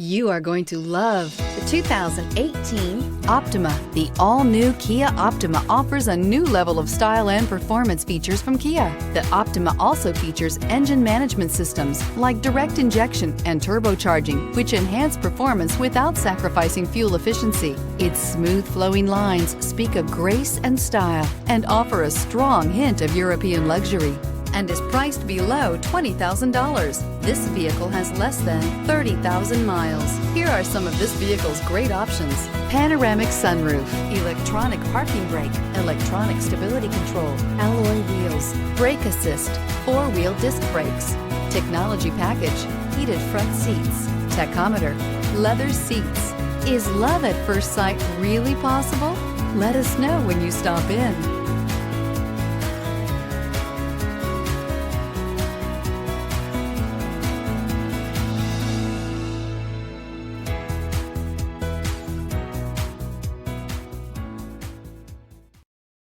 You are going to love the 2018 Optima. The all-new Kia Optima offers a new level of style and performance features from Kia. The Optima also features engine management systems like direct injection and turbocharging, which enhance performance without sacrificing fuel efficiency. Its smooth flowing lines speak of grace and style and offer a strong hint of European luxury, and is priced below $20,000. This vehicle has less than 30,000 miles. Here are some of this vehicle's great options: panoramic sunroof, electronic parking brake, electronic stability control, alloy wheels, brake assist, four-wheel disc brakes, technology package, heated front seats, tachometer, leather seats. Is love at first sight really possible? Let us know when you stop in.